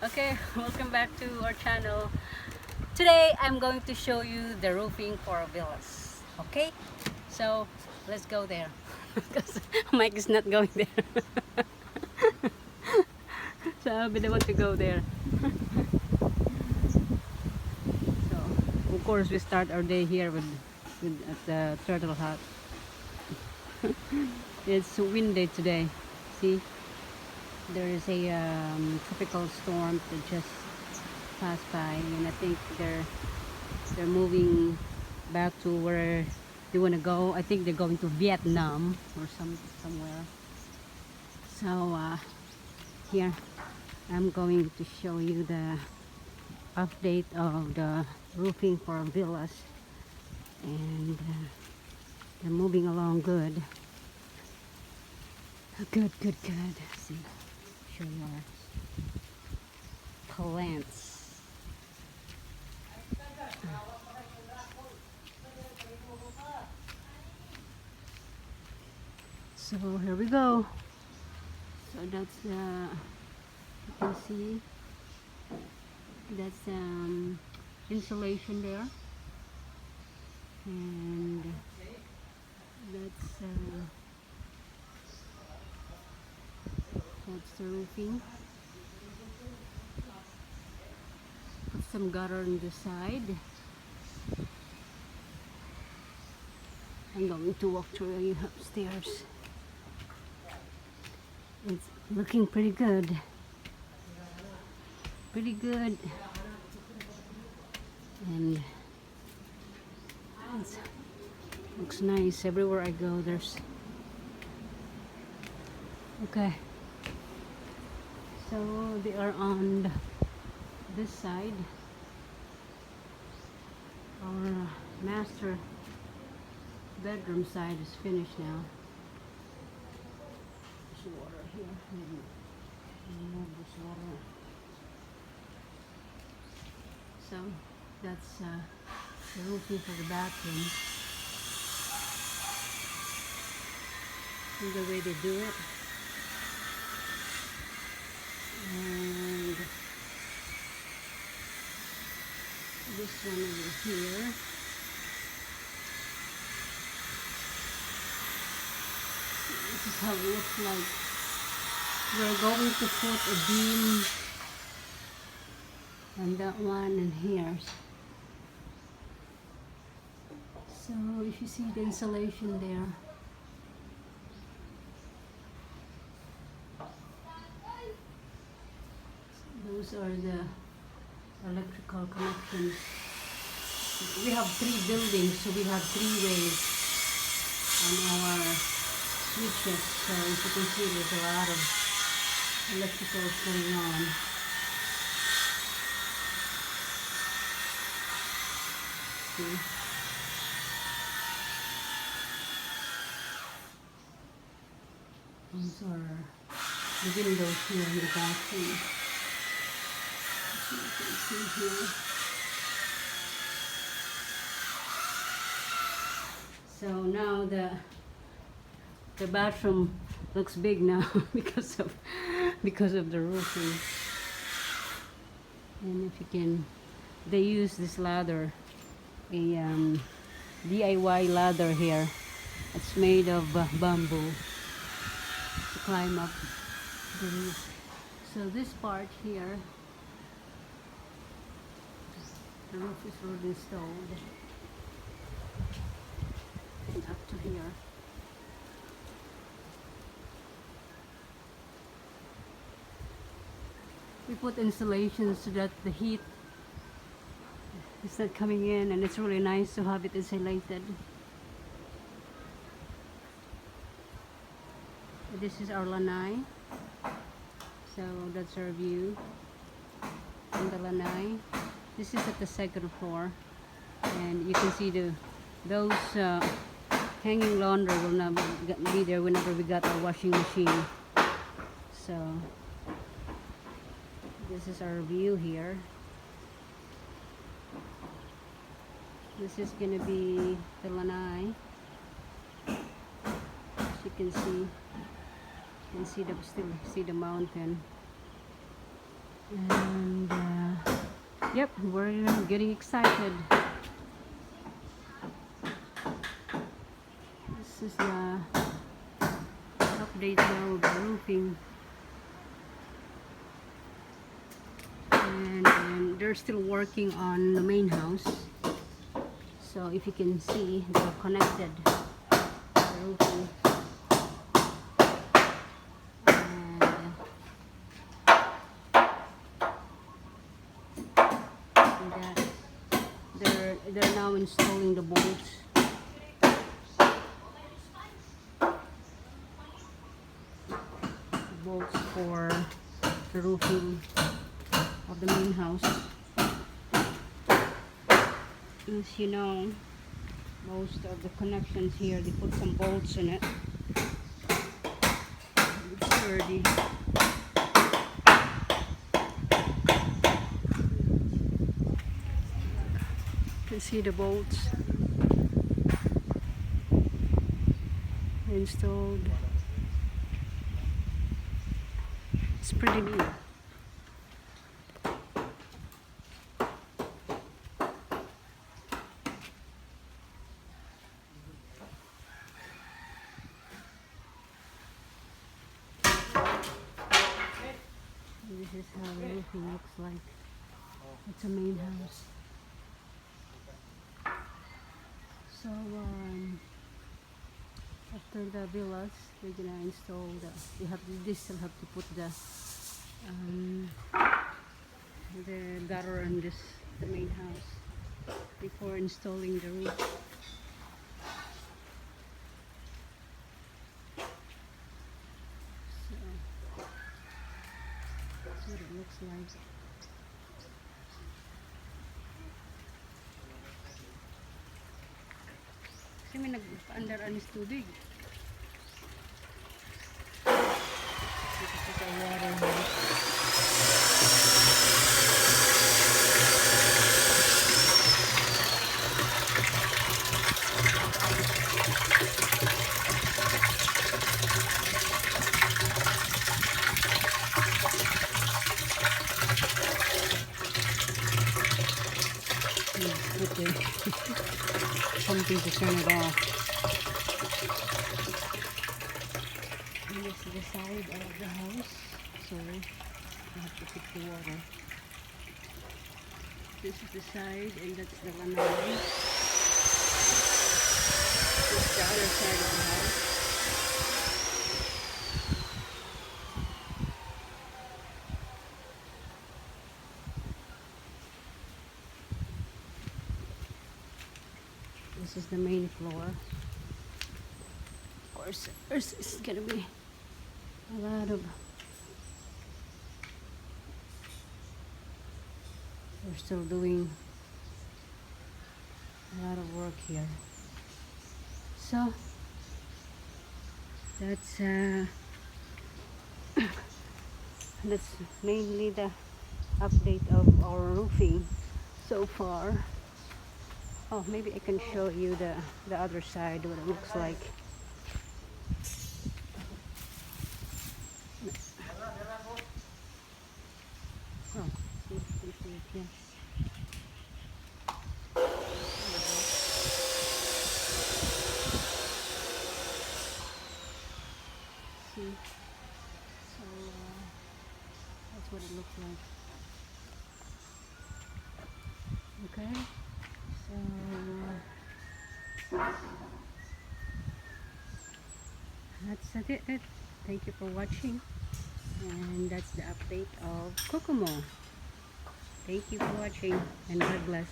Okay, welcome back to our channel. Today I'm going to show you the roofing for villas. Okay, so let's go there because Mike is not going there. So I'll be the one to go there. So of course we start our day here with at the turtle hut. It's windy today. See, there is a tropical storm that just passed by, and I think they're moving back to where they want to go. I think they're going to Vietnam or somewhere. So here I'm going to show you the update of the roofing for villas, and they're moving along good. Good. See, show you our plants. So here we go. So that's you can see that's insulation there, and that's the roofing. Put some gutter on the side. I'm going to walk through upstairs. It's looking pretty good. And it looks nice. Everywhere I go there's okay. So they are on this side. Our master bedroom side is finished now. There's water here. Remove this water. So that's the roofing for the bathroom. This is the way they do it. And this one over here. This is how it looks like. We're going to put a beam on that one and here. So if you see the insulation there, those are the electrical connections. We have 3 buildings, so we have 3 ways on our switches. So as you can see, there's a lot of electricals going on. See? These are the windows here in the bathroom. As you can see here. So now the bathroom looks big now because of the roofing. And if you can, they use this ladder, a DIY ladder here. It's made of bamboo to climb up the roof. So this part here, the roof is already installed, and up to here. We put insulation so that the heat is not coming in, and it's really nice to have it insulated. This is our lanai. So that's our view from the lanai. This is at the second floor, and you can see those hanging laundry will not be there whenever we got our washing machine. So this is our view here. This is gonna be the lanai. As you can see, still see the mountain. And Yep, we're getting excited. This is the update now of the roofing. And they're still working on the main house. So if you can see, they're connected. The roofing. And that they're now installing the bolts. Bolts for the roofing of the main house. As you know, most of the connections here, they put some bolts in it. It's sturdy. You can see the bolts installed. It's pretty neat. This is how the roofing looks like. It's a main house. So after the villas, they're gonna install they still have to put the gutter on the main house before installing the roof. So that's what it looks like. Kasi may nag-under-anis tubig. Dito sa water house. Okay. Something to turn it off. And this is the side of the house. Sorry, I have to fix the water. This is the side, and that's the lanai. This is the other side of the house. This is the main floor. Of course, there's gonna be a lot of. We're still doing a lot of work here. So that's that's mainly the update of our roofing so far. Oh, maybe I can show you the other side, what it looks like. Oh, you can see it here. See? So that's what it looks like. Okay. So that's it. Thank you for watching, and that's the update of Kokomo. Thank you for watching, and God bless.